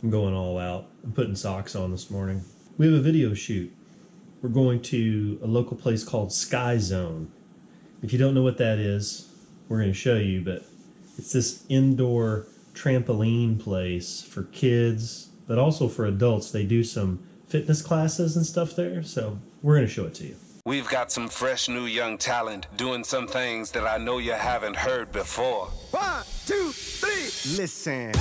I'm going all out. I'm putting socks on this morning. We have a video shoot. We're going to a local place called Sky Zone. If you don't know what that is, we're going to show you, but it's this indoor trampoline place for kids, but also for adults. They do some fitness classes and stuff there, so we're going to show it to you. We've got some fresh new young talent doing some things that I know you haven't heard before. 1, 2, 3, listen.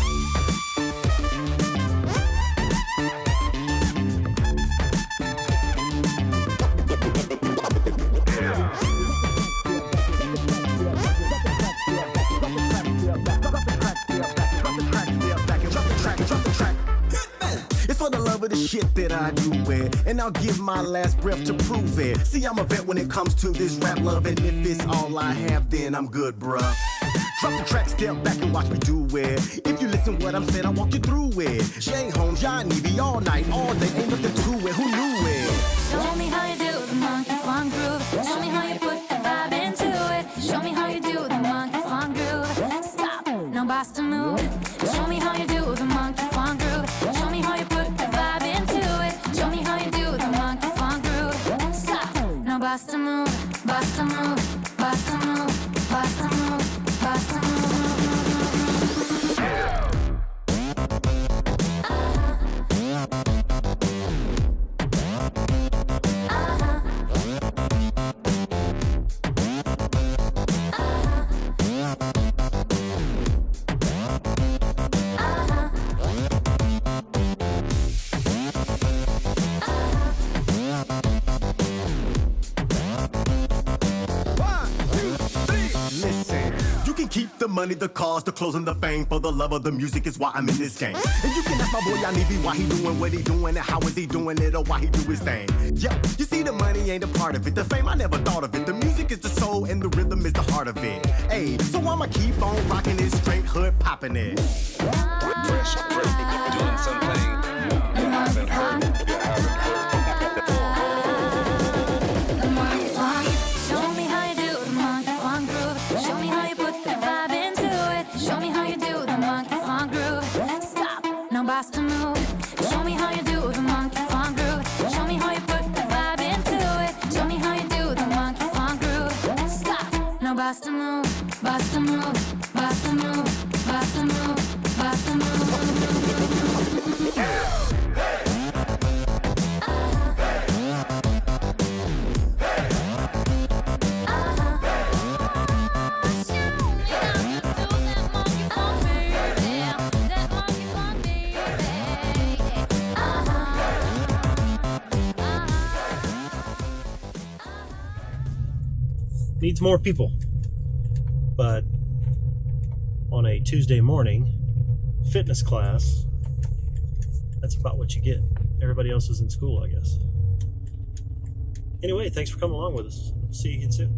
It's for the love of the shit that I do it, and I'll give my last breath to prove it. See, I'm a vet when it comes to this rap love, and if it's all I have, then I'm good, bruh. Drop the track, step back and watch me do it. If you listen what I'm saying, I'll walk you through it. Jay Holmes, John Nevy, all night, all day, ain't nothing to it. Who knew it? Show me how you do the monkey funk groove. Show me how you put the vibe into it. Show me how you do the monkey funk groove. Stop, no bust a move. Show me how you do the monkey funk groove. Show me how you put the vibe into it. Show me how you do the monkey funk groove. Stop, no bust a move, bust a move, bust a move, bust a move, bust a move. Keep the money, the cars, the clothes, and the fame. For the love of the music is why I'm in this game. And you can ask my boy Yanivi why he doing what he doing and how is he doing it or why he do his thing. Yep, you see the money ain't a part of it. The fame, I never thought of it. The music is the soul and the rhythm is the heart of it. Hey, so I'ma keep on rocking it, straight hood popping it. Fresh, doing something you haven't heard. You haven't heard before. The monkey funk. Show me how you do the monkey funk groove. Show me how you put the vibe into it. Show me how you do the monkey funk groove. Stop, no bust a move. Show me how you do the monkey funk groove. Show me how you put the vibe into it. Show me how you do the monkey funk groove. Stop, no bust a move, bust a move, bust a move, bust a move, bust a move. Needs more people, but on a Tuesday morning fitness class, that's about what you get. Everybody else is in school, I guess. Anyway, thanks for coming along with us. See you again soon.